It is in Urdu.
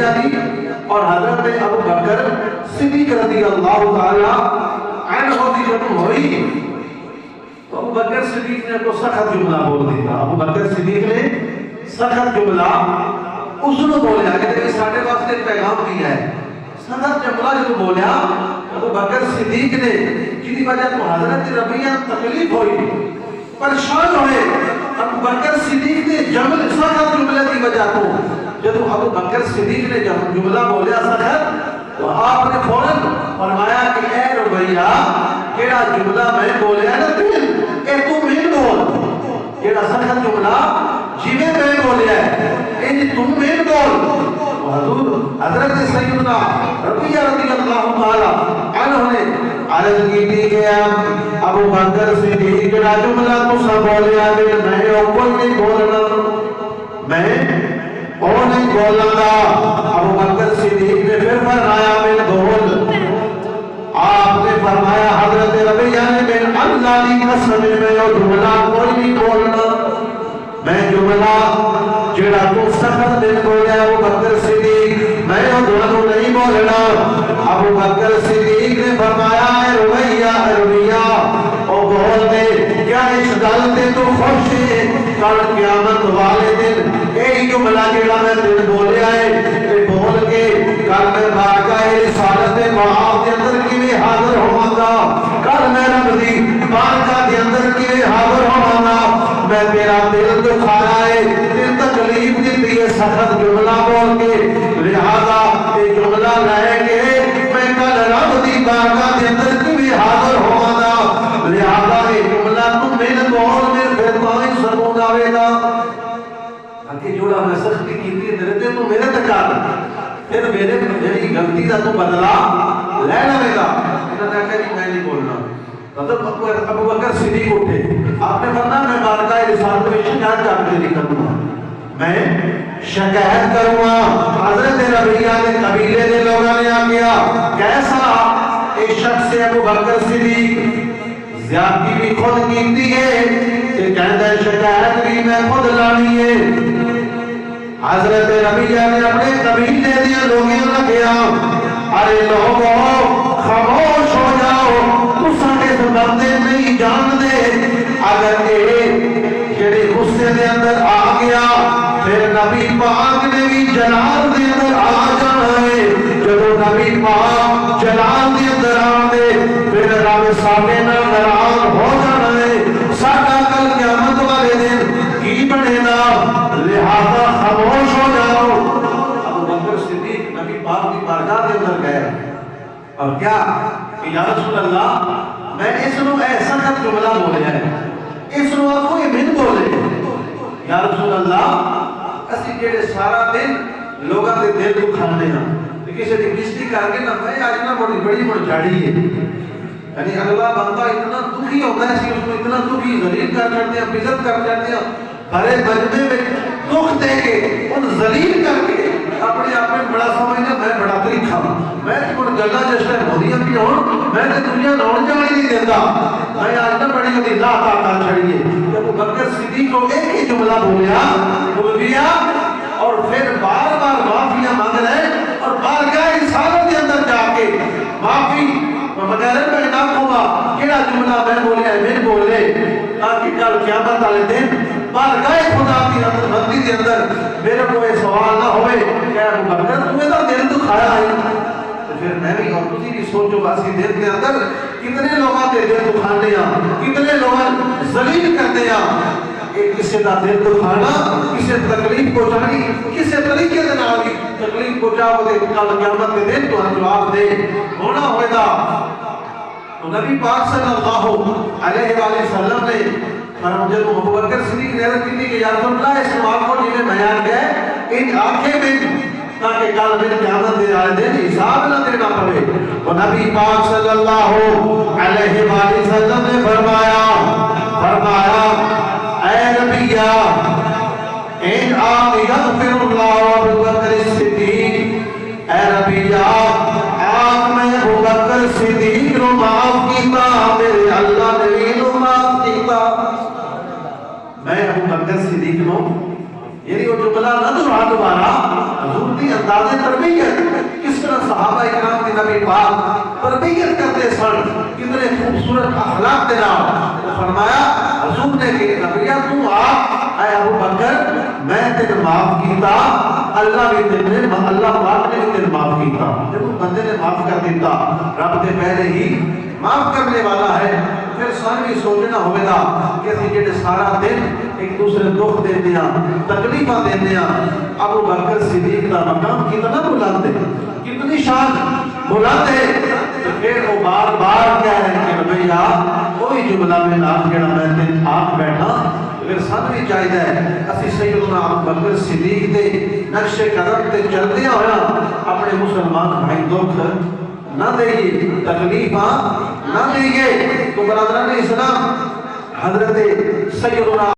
ربیہ دی اور حضرت ابو بکر صدیق رضی اللہ تعالی عنہ کی جب ہوئی تو ابو بکر صدیق نے کو سخت جملہ بول دیا. ابو بکر صدیق نے سخت جملہ اس نے بولیا کہ ساڈے واسطے پیغام کیا ہے. سخت جملہ جو بولیا ابو بکر صدیق نے جس کی وجہ تو حضرت ربیہ تکلیف ہوئی, پریشان ہوئے. ابو بکر صدیق نے سخت جملے کی وجہ تو جب ابو بکر صدیق نے جملہ بولیا سخت تو آپ نے فوراً فرمایا کہ اے ربیہ کیڑا جملہ میں بولیا نا اے تو میں بول, کیڑا سخت جملہ جی میں بولیا ہے اے تم میں بول. حضور حضرت سیدنا ربیہ رضی اللہ تعالی عنہ نے عرض کی تھی کہ ابو بکر صدیق کا جملہ تو سب بولیا میں کوئی نہیں بولنا, میں اور نہیں بولنا گا. ابو بکر صدیق نے پھر فرمایا میں بول. آپ نے فرمایا حضرت ربیہ نے بن اللہ کی قسم میں جملہ کوئی نہیں بولنا, میں جملہ جڑا تو سخت دن بولیا ابو بکر صدیق میں دونوں نہیں بولنا. ابو بکر صدیق نے فرمایا اے ربیہ او بول دے کیا اس گل تے تو خوش ہے کل قیامت والے دن یہی جملہ جڑا میں دن بولیا ہے بول کے کل میں بارگاہ رسالت معاف کے اندر کیویں حاضر ہوواں گا, کل میں رب دی بارگاہ کے اندر کیویں حاضر ہوواں گا. میں تیرا دل دکھایا ہے, دل تکلیف دیتی ہے سخت جملہ بول کے, لہذا یہ جملہ لے کے میں کل رب دی بارگاہ کے اندر کیویں حاضر ہوواں گا. لہذا یہ جملہ تم میرے بول میں پھر تمہیں سکون آوے گا. کہ جوڑا میں سختی کیتی ہے تے تو میرے تک آ پھر میرے میری غلطی دا تو بدلا لے لے گا. انہوں نے کہا کہ میں نہیں بولنا. حضرت ابو بکر صدیق اٹھے, آپ نے فرمایا میں بارگاہ رسالت میں شکایت کرنے کروں گا, میں شکایت کروں گا. حضرت ربیہ نے قبیلے کے لوگوں نے کیا کیسا ایک شخص سے ابو بکر صدیق زیادتی بھی خود کیتی ہے کہ کہتا ہے شکایت بھی میں خود لانی ہے. حضرت ربیہ نے اپنے قبیلے دیا لوگوں نے کیا ارے لوگوں خاموش ہو جاؤ, تساں اس بندے نہیں جان دے, اگر یہ جڑے غصے دے اندر آ گیا پھر نبی پاک نے بھی جلال دے اندر آ جانا ہے. جب نبی پاک جلال دے اندر آ دے پھر رب ساڈے نال ناراض ہو جانا ہے. ساڈا کل قیامت والے دن کی بنے گا, لہذا خاموش ہو جاؤ. ابو بکر صدیق نبی پاک کی بارگاہ کے اندر گئے اور کیا کہ یا رسول اللہ میں اس نو ایسا خط جملہ بولیا ہے, اس نو آپ کو یہ من بولے. یا رسول اللہ اسی جڑے سارا دن لوگاں دے دل کو کھانے ہیں کسی دی بےزتی کر کے نہ میں آج نہ بڑی جھاڑی ہے, یعنی اگلا بندہ اتنا دکھی ہوتا ہے کہ اس کو اتنا دکھی ذلیل کر چڑھتے ہیں, عزت کر چڑھتے ہیں, بھرے مجمع میں دکھ دے کے ان ذلیل کر کے اپنے آپ میں بڑا سمجھنا میں بڑا طریقہ ہوں, میں تمہیں گلہ جشن ہولیاں بھی ہوں, میں نے دنیا نون جانے نہیں دیتا, میں آج نہ بڑی ہوتی لا طاقت چھڑیے. جب بکر صدیق کو ایک ہی جملہ بولیا اور پھر بار بار معافیاں مانگ رہے اور بارگاہ رسالت کے اندر جا کے معافی مگر میں نہ کہوں کیڑا جملہ میں بولیا ہے میں بولے تاکہ کل قیامت والے دن بارگاہ خدا کی اندر بندی کے اندر میرے کو یہ سوال نہ ہوئے کہ ابو بکر تمہیں تو دل دکھایا ہے. تو پھر میں بھی اور تسی بھی سوچو باسی دل کے اندر کتنے لوگاں دے دل دکھانے ہیں, کتنے لوگ ذلیل کرتے ہیں. کسی کا دل دکھانا, کسی تکلیف پہنچانی, کسی طریقے سے نہ بھی تکلیف پہنچاؤ دے کل قیامت کے دن تو ہم جواب دے ہونا ہوئے گا. تو نبی پاک صلی اللہ علیہ وآلہ وسلم نے فرمایا جب ابو بکر صدیق نے عرض کی کہ یا رسول اللہ اس بات کو جنہیں بیان گئے ان آنکھیں میں تاکہ کل میں قیامت دے آئے دن حساب نہ دینا پڑے. تو نبی پاک صلی اللہ علیہ وآلہ وسلم نے فرمایا اے ربیہ ان آم یغفر اللہ ابو بکر صدیق, اے ربیہ آپ میں ابو بکر صدیق رو معاف کیتا, میرے اللہ نے رو معاف کیتا. میں ابو بکر صدیق رو یعنی وہ جملہ نہ دوبارہ حضور دی انداز تربیت کس طرح صحابہ اکرام کی نبی پاک تربیت کرتے سن کتنے خوبصورت اخلاق دے نال فرمایا حضور نے کہ نبی تو آپ اے ابو بکر میں تیرے معاف کیتا اللہ بھی تیرے اللہ پاک نے بھی تیرے معاف کیتا جب بندے نے معاف کر دیتا رب دے پہلے ہی معاف کرنے والا ہے پھر سانوی سوچنا ہوئے گا کہ اسی جڑے سارا دن ایک دوسرے دکھ دیتے ہیں تکلیفاں دیتے ہیں ابو بکر صدیق کا مقام کتنا بلند ہے کتنی شان بلند ہے پھر وہ بار بار کہہ رہے ہیں کہ بھیا کوئی جملہ میں نام جڑا میں دن آپ بیٹھا پھر سانوی چاہیے ہے اسی سیدنا ابو بکر صدیق دے نقش قدم تے چلتے ہویا اپنے مسلمان بھائی دکھ نہ دئیے تکلیفاں نہ دئیے تو برادران اسلام حضرت سیدنا